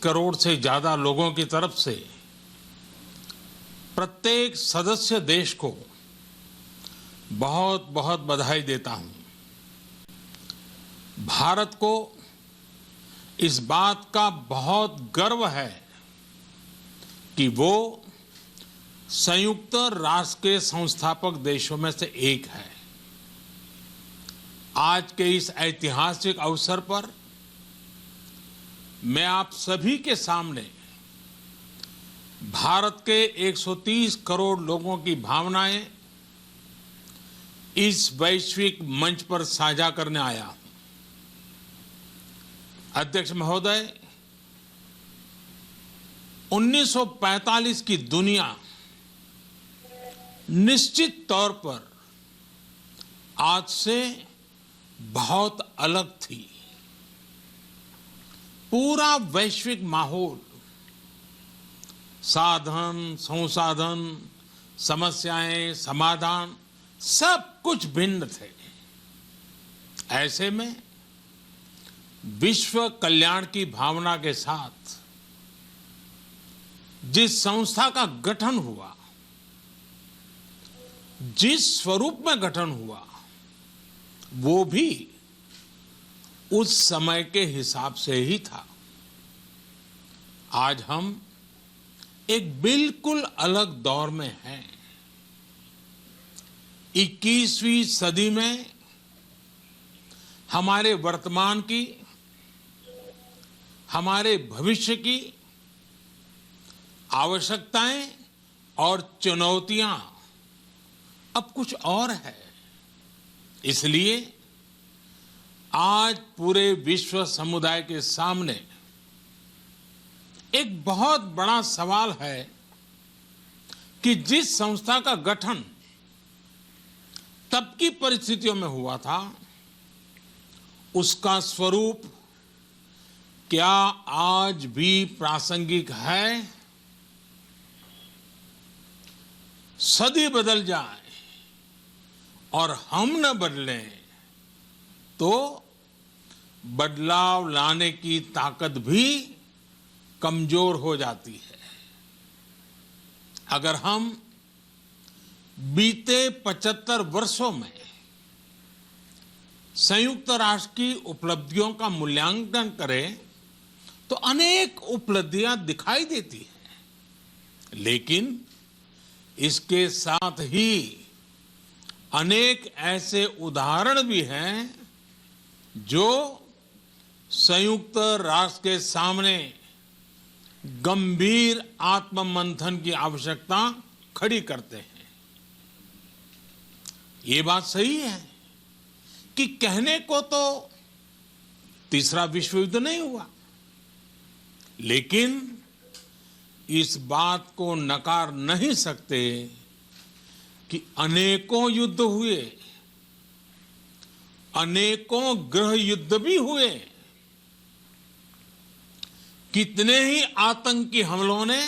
करोड़ से ज्यादा लोगों की तरफ से प्रत्येक सदस्य देश को बहुत बहुत बधाई देता हूं। भारत को इस बात का बहुत गर्व है कि वो संयुक्त राष्ट्र के संस्थापक देशों में से एक है। आज के इस ऐतिहासिक अवसर पर मैं आप सभी के सामने भारत के 130 करोड़ लोगों की भावनाएं इस वैश्विक मंच पर साझा करने आया हूं। अध्यक्ष महोदय, 1945 की दुनिया निश्चित तौर पर आज से बहुत अलग थी। पूरा वैश्विक माहौल, साधन, संसाधन, समस्याएं, समाधान सब कुछ भिन्न थे। ऐसे में विश्व कल्याण की भावना के साथ जिस संस्था का गठन हुआ, जिस स्वरूप में गठन हुआ, वो भी उस समय के हिसाब से ही था। आज हम एक बिल्कुल अलग दौर में हैं। 21वीं सदी में हमारे वर्तमान की, हमारे भविष्य की आवश्यकताएं और चुनौतियां अब कुछ और है। इसलिए आज पूरे विश्व समुदाय के सामने एक बहुत बड़ा सवाल है कि जिस संस्था का गठन तब की परिस्थितियों में हुआ था, उसका स्वरूप क्या आज भी प्रासंगिक है? सदी बदल जाए और हम न बदलें तो बदलाव लाने की ताकत भी कमजोर हो जाती है। अगर हम बीते 75 वर्षों में संयुक्त राष्ट्र की उपलब्धियों का मूल्यांकन करें तो अनेक उपलब्धियां दिखाई देती हैं, लेकिन इसके साथ ही अनेक ऐसे उदाहरण भी हैं जो संयुक्त राष्ट्र के सामने गंभीर आत्ममंथन की आवश्यकता खड़ी करते हैं। ये बात सही है कि कहने को तो तीसरा विश्व युद्ध नहीं हुआ, लेकिन इस बात को नकार नहीं सकते कि अनेकों युद्ध हुए, अनेकों गृह युद्ध भी हुए। कितने ही आतंकी हमलों ने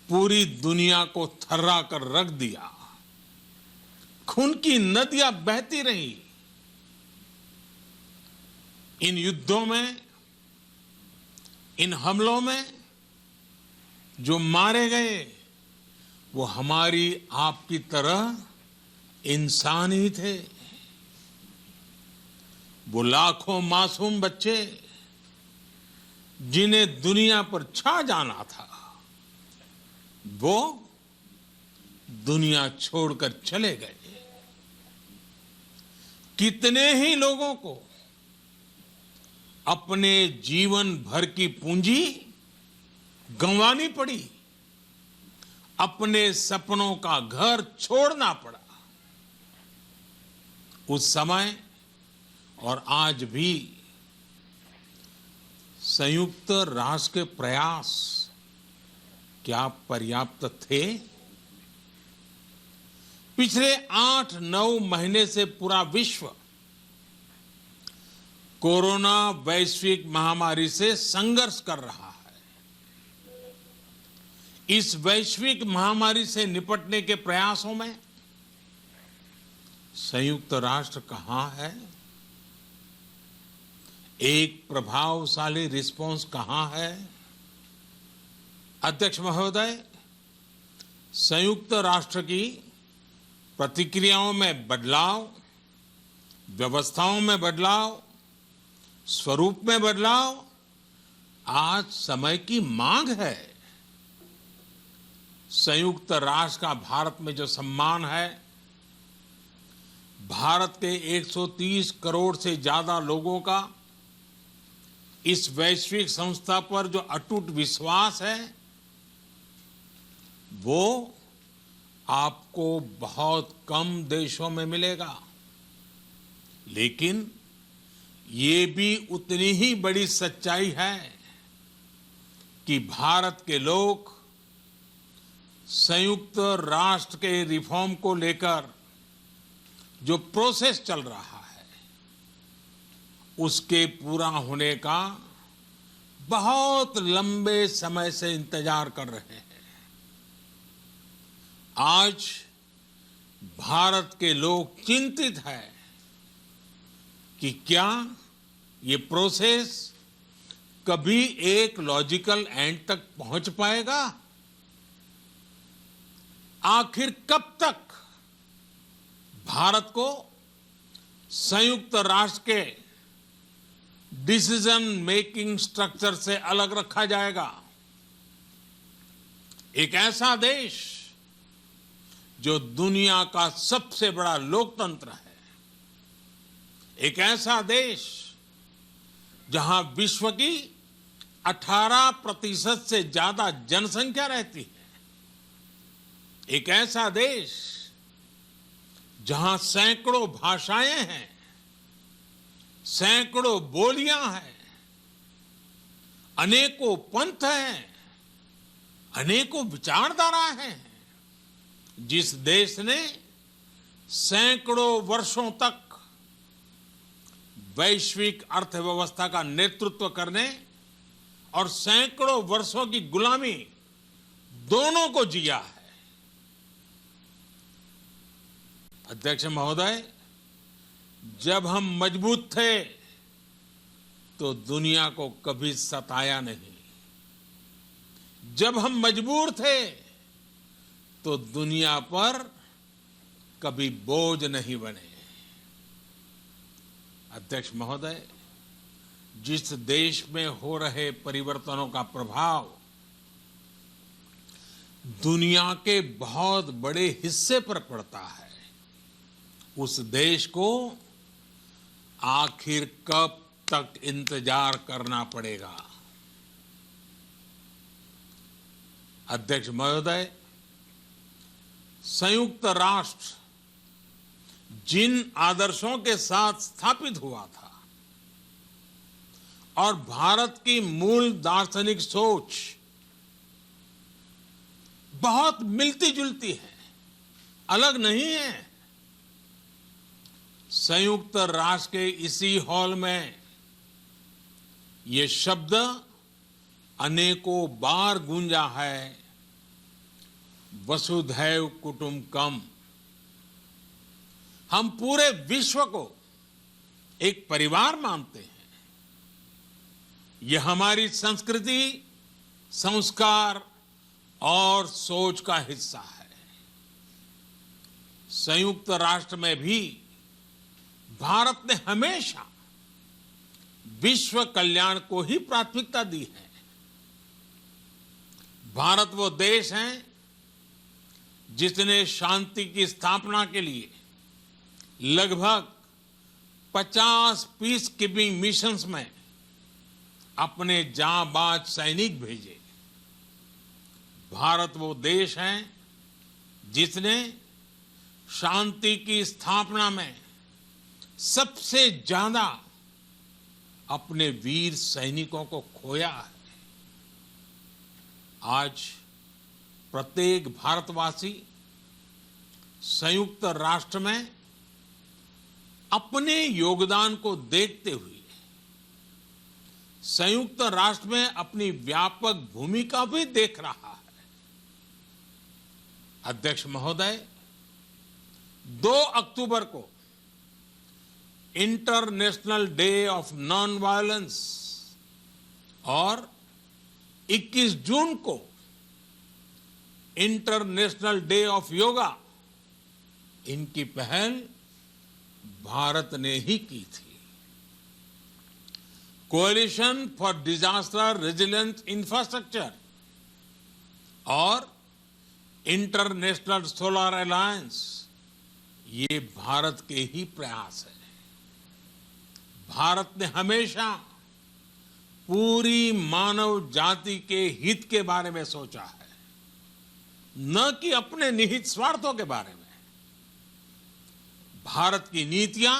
पूरी दुनिया को थर्रा कर रख दिया। खून की नदियां बहती रही। इन युद्धों में, इन हमलों में जो मारे गए वो हमारी आपकी तरह इंसान ही थे। वो लाखों मासूम बच्चे जिन्हें दुनिया पर छा जाना था, वो दुनिया छोड़कर चले गए। कितने ही लोगों को अपने जीवन भर की पूंजी गंवानी पड़ी, अपने सपनों का घर छोड़ना पड़ा। उस समय और आज भी संयुक्त राष्ट्र के प्रयास क्या पर्याप्त थे? पिछले 8-9 महीने से पूरा विश्व कोरोना वैश्विक महामारी से संघर्ष कर रहा है। इस वैश्विक महामारी से निपटने के प्रयासों में संयुक्त राष्ट्र कहां है? एक प्रभावशाली रिस्पांस कहां है? अध्यक्ष महोदय, संयुक्त राष्ट्र की प्रतिक्रियाओं में बदलाव, व्यवस्थाओं में बदलाव, स्वरूप में बदलाव आज समय की मांग है। संयुक्त राष्ट्र का भारत में जो सम्मान है, भारत के 130 करोड़ से ज्यादा लोगों का इस वैश्विक संस्था पर जो अटूट विश्वास है, वो आपको बहुत कम देशों में मिलेगा। लेकिन ये भी उतनी ही बड़ी सच्चाई है कि भारत के लोग संयुक्त राष्ट्र के रिफॉर्म को लेकर जो प्रोसेस चल रहा है, उसके पूरा होने का बहुत लंबे समय से इंतजार कर रहे हैं। आज भारत के लोग चिंतित हैं कि क्या ये प्रोसेस कभी एक लॉजिकल एंड तक पहुंच पाएगा? आखिर कब तक भारत को संयुक्त राष्ट्र के डिसीजन मेकिंग स्ट्रक्चर से अलग रखा जाएगा? एक ऐसा देश जो दुनिया का सबसे बड़ा लोकतंत्र है, एक ऐसा देश जहां विश्व की 18% से ज्यादा जनसंख्या रहती है, एक ऐसा देश जहां सैकड़ों भाषाएं हैं, सैकड़ों बोलियां हैं, अनेकों पंथ हैं, अनेकों विचारधारा हैं, जिस देश ने सैकड़ों वर्षों तक वैश्विक अर्थव्यवस्था का नेतृत्व करने और सैकड़ों वर्षों की गुलामी दोनों को जिया है। अध्यक्ष महोदय, जब हम मजबूत थे तो दुनिया को कभी सताया नहीं। जब हम मजबूर थे तो दुनिया पर कभी बोझ नहीं बने। अध्यक्ष महोदय, जिस देश में हो रहे परिवर्तनों का प्रभाव दुनिया के बहुत बड़े हिस्से पर पड़ता है, उस देश को आखिर कब तक इंतजार करना पड़ेगा? अध्यक्ष महोदय, संयुक्त राष्ट्र जिन आदर्शों के साथ स्थापित हुआ था और भारत की मूल दार्शनिक सोच बहुत मिलती जुलती है, अलग नहीं है। संयुक्त राष्ट्र के इसी हॉल में ये शब्द अनेकों बार गूंजा है, वसुधैव कुटुंबकम। हम पूरे विश्व को एक परिवार मानते हैं। यह हमारी संस्कृति, संस्कार और सोच का हिस्सा है। संयुक्त राष्ट्र में भी भारत ने हमेशा विश्व कल्याण को ही प्राथमिकता दी है। भारत वो देश है जिसने शांति की स्थापना के लिए लगभग 50 पीस कीपिंग मिशंस में अपने जांबाज सैनिक भेजे। भारत वो देश है जिसने शांति की स्थापना में सबसे ज्यादा अपने वीर सैनिकों को खोया है। आज प्रत्येक भारतवासी संयुक्त राष्ट्र में अपने योगदान को देखते हुए संयुक्त राष्ट्र में अपनी व्यापक भूमिका भी देख रहा है। अध्यक्ष महोदय, 2 अक्टूबर को international day of non violence और 21 जून को इंटरनेशनल डे ऑफ योगा, इनकी पहल भारत ने ही की थी। Coalition for disaster resilience infrastructure और इंटरनेशनल सोलर अलायंस, ये भारत के ही प्रयास है। भारत ने हमेशा पूरी मानव जाति के हित के बारे में सोचा है, न कि अपने निहित स्वार्थों के बारे में। भारत की नीतियां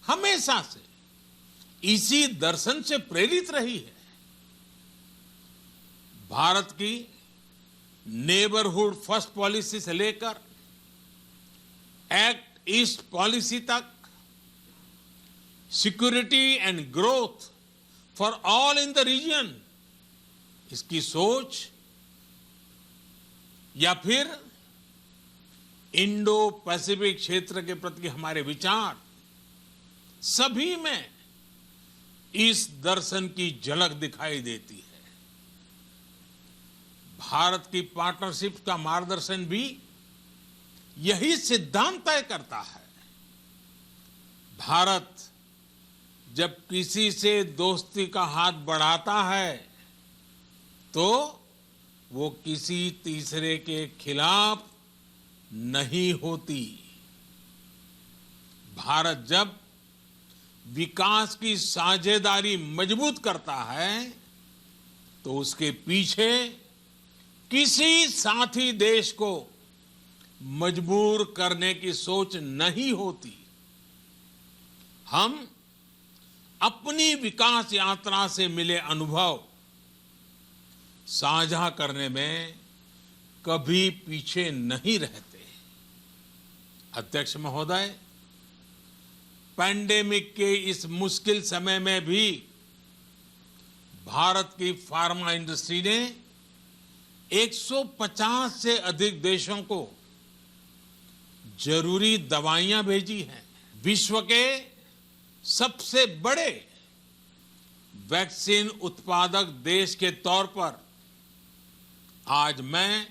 हमेशा से इसी दर्शन से प्रेरित रही है। भारत की नेबरहुड फर्स्ट पॉलिसी से लेकर एक्ट ईस्ट पॉलिसी तक, security and growth for all in the region, इसकी सोच, या फिर इंडो पैसिफिक क्षेत्र के प्रति हमारे विचार, सभी में इस दर्शन की झलक दिखाई देती है। भारत की पार्टनरशिप का मार्गदर्शन भी यही सिद्धांत तय करता है। भारत जब किसी से दोस्ती का हाथ बढ़ाता है तो वो किसी तीसरे के खिलाफ नहीं होती। भारत जब विकास की साझेदारी मजबूत करता है तो उसके पीछे किसी साथी देश को मजबूर करने की सोच नहीं होती। हम अपनी विकास यात्रा से मिले अनुभव साझा करने में कभी पीछे नहीं रहते। अध्यक्ष महोदय, पैंडेमिक के इस मुश्किल समय में भी भारत की फार्मा इंडस्ट्री ने 150 से अधिक देशों को जरूरी दवाइयां भेजी हैं। विश्व के सबसे बड़े वैक्सीन उत्पादक देश के तौर पर आज मैं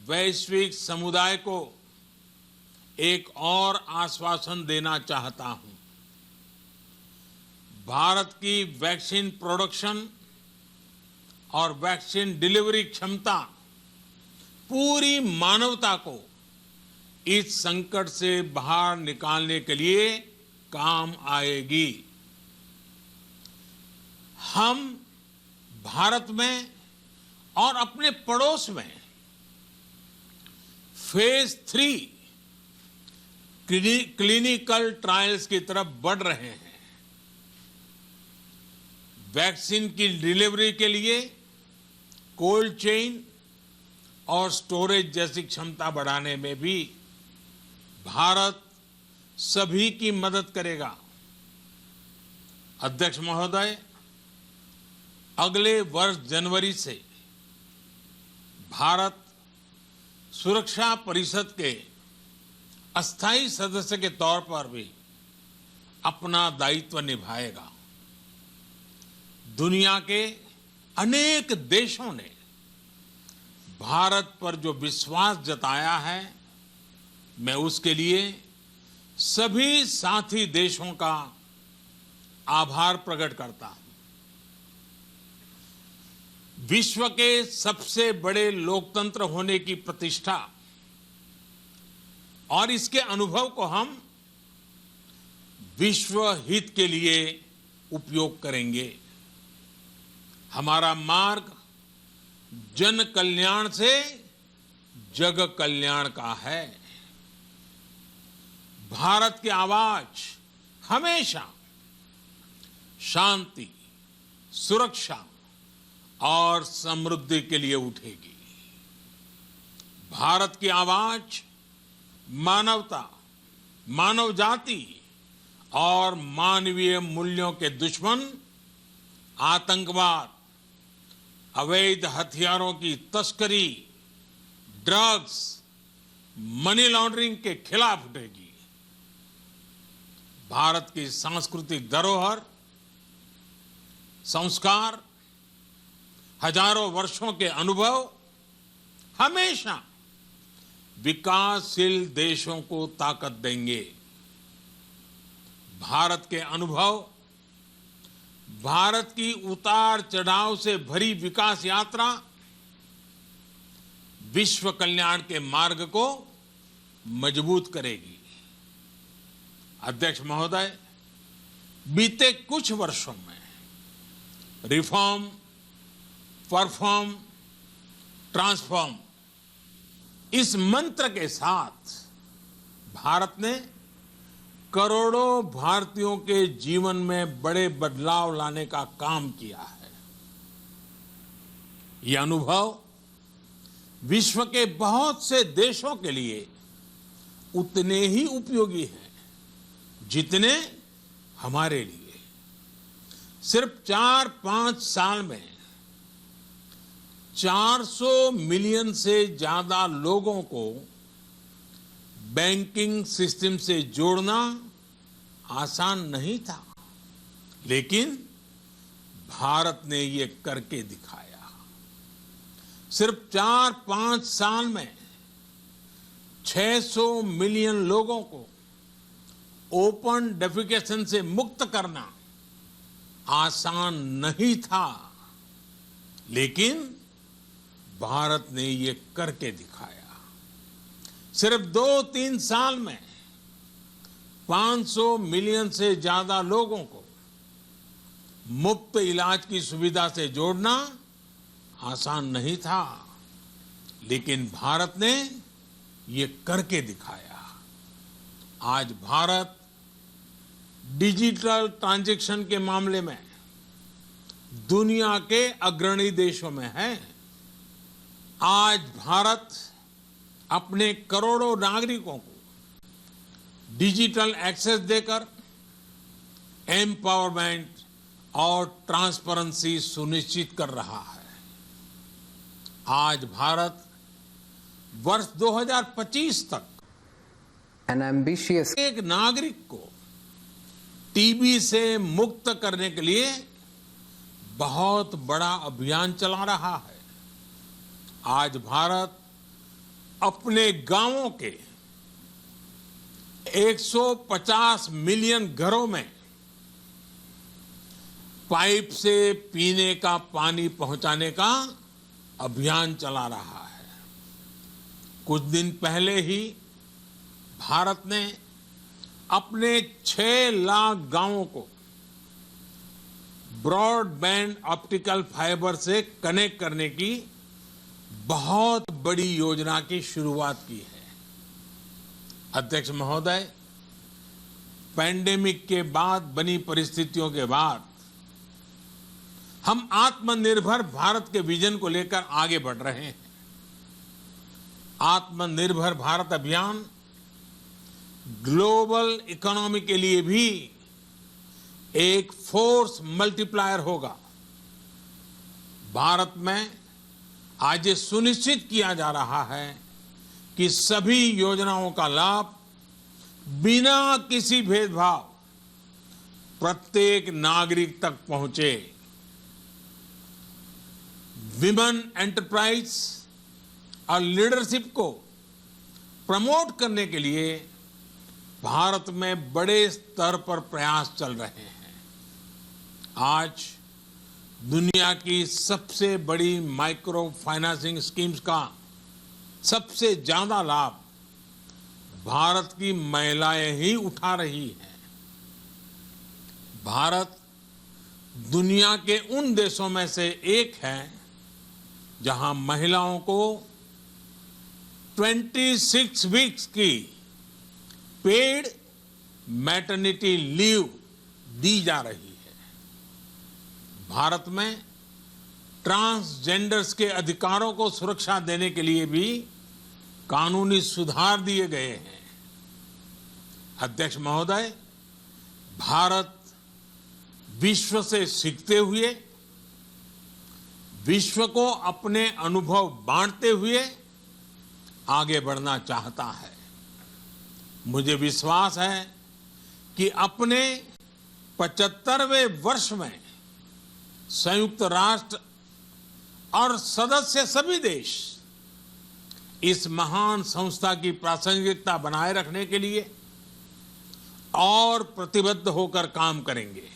वैश्विक समुदाय को एक और आश्वासन देना चाहता हूं। भारत की वैक्सीन प्रोडक्शन और वैक्सीन डिलीवरी क्षमता पूरी मानवता को इस संकट से बाहर निकालने के लिए काम आएगी। हम भारत में और अपने पड़ोस में फेज 3 क्लिनिकल ट्रायल्स की तरफ बढ़ रहे हैं। वैक्सीन की डिलीवरी के लिए कोल्ड चेन और स्टोरेज जैसी क्षमता बढ़ाने में भी भारत सभी की मदद करेगा। अध्यक्ष महोदय, अगले वर्ष जनवरी से भारत सुरक्षा परिषद के अस्थायी सदस्य के तौर पर भी अपना दायित्व निभाएगा। दुनिया के अनेक देशों ने भारत पर जो विश्वास जताया है, मैं उसके लिए सभी साथी देशों का आभार प्रकट करता हूं। विश्व के सबसे बड़े लोकतंत्र होने की प्रतिष्ठा और इसके अनुभव को हम विश्व हित के लिए उपयोग करेंगे। हमारा मार्ग जन कल्याण से जग कल्याण का है। भारत की आवाज हमेशा शांति, सुरक्षा और समृद्धि के लिए उठेगी। भारत की आवाज मानवता, मानव जाति और मानवीय मूल्यों के दुश्मन आतंकवाद, अवैध हथियारों की तस्करी, ड्रग्स, मनी लॉन्ड्रिंग के खिलाफ उठेगी। भारत की सांस्कृतिक धरोहर, संस्कार, हजारों वर्षों के अनुभव हमेशा विकासशील देशों को ताकत देंगे। भारत के अनुभव, भारत की उतार चढ़ाव से भरी विकास यात्रा विश्व कल्याण के मार्ग को मजबूत करेगी। अध्यक्ष महोदय, बीते कुछ वर्षों में रिफॉर्म, परफॉर्म, ट्रांसफॉर्म इस मंत्र के साथ भारत ने करोड़ों भारतीयों के जीवन में बड़े बदलाव लाने का काम किया है। यह अनुभव विश्व के बहुत से देशों के लिए उतने ही उपयोगी हैं जितने हमारे लिए। सिर्फ 4-5 साल में 400 मिलियन से ज्यादा लोगों को बैंकिंग सिस्टम से जोड़ना आसान नहीं था, लेकिन भारत ने ये करके दिखाया। सिर्फ 4-5 साल में 600 मिलियन लोगों को ओपन डेफिकेशन से मुक्त करना आसान नहीं था, लेकिन भारत ने ये करके दिखाया। सिर्फ 2-3 साल में 500 मिलियन से ज्यादा लोगों को मुफ्त इलाज की सुविधा से जोड़ना आसान नहीं था, लेकिन भारत ने ये करके दिखाया। आज भारत डिजिटल ट्रांजैक्शन के मामले में दुनिया के अग्रणी देशों में है। आज भारत अपने करोड़ों नागरिकों को डिजिटल एक्सेस देकर एम्पावरमेंट और ट्रांसपेरेंसी सुनिश्चित कर रहा है। आज भारत वर्ष 2025 तक an ambitious एक नागरिक को टीबी से मुक्त करने के लिए बहुत बड़ा अभियान चला रहा है। आज भारत अपने गांवों के 150 मिलियन घरों में पाइप से पीने का पानी पहुंचाने का अभियान चला रहा है। कुछ दिन पहले ही भारत ने अपने 6 लाख गांवों को ब्रॉडबैंड ऑप्टिकल फाइबर से कनेक्ट करने की बहुत बड़ी योजना की शुरुआत की है। अध्यक्ष महोदय, पैंडेमिक के बाद बनी परिस्थितियों के बाद हम आत्मनिर्भर भारत के विजन को लेकर आगे बढ़ रहे हैं। आत्मनिर्भर भारत अभियान ग्लोबल इकोनॉमी के लिए भी एक फोर्स मल्टीप्लायर होगा। भारत में आज ये सुनिश्चित किया जा रहा है कि सभी योजनाओं का लाभ बिना किसी भेदभाव प्रत्येक नागरिक तक पहुंचे। विमेन एंटरप्राइज और लीडरशिप को प्रमोट करने के लिए भारत में बड़े स्तर पर प्रयास चल रहे हैं। आज दुनिया की सबसे बड़ी माइक्रो फाइनेंसिंग स्कीम्स का सबसे ज्यादा लाभ भारत की महिलाएं ही उठा रही हैं। भारत दुनिया के उन देशों में से एक है जहां महिलाओं को 26 वीक्स की पेड मैटरनिटी लीव दी जा रही है। भारत में ट्रांसजेंडर्स के अधिकारों को सुरक्षा देने के लिए भी कानूनी सुधार दिए गए हैं। अध्यक्ष महोदय, भारत विश्व से सीखते हुए, विश्व को अपने अनुभव बांटते हुए आगे बढ़ना चाहता है। मुझे विश्वास है कि अपने 75वें वर्ष में संयुक्त राष्ट्र और सदस्य सभी देश इस महान संस्था की प्रासंगिकता बनाए रखने के लिए और प्रतिबद्ध होकर काम करेंगे।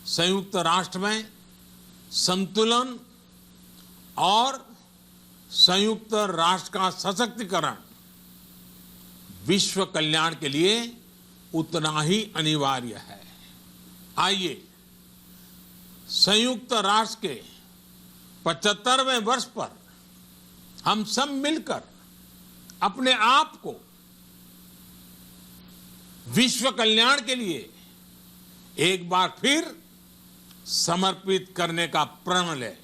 संयुक्त राष्ट्र में संतुलन और संयुक्त राष्ट्र का सशक्तिकरण विश्व कल्याण के लिए उतना ही अनिवार्य है। आइए संयुक्त राष्ट्र के 75वें वर्ष पर हम सब मिलकर अपने आप को विश्व कल्याण के लिए एक बार फिर समर्पित करने का प्रण लें।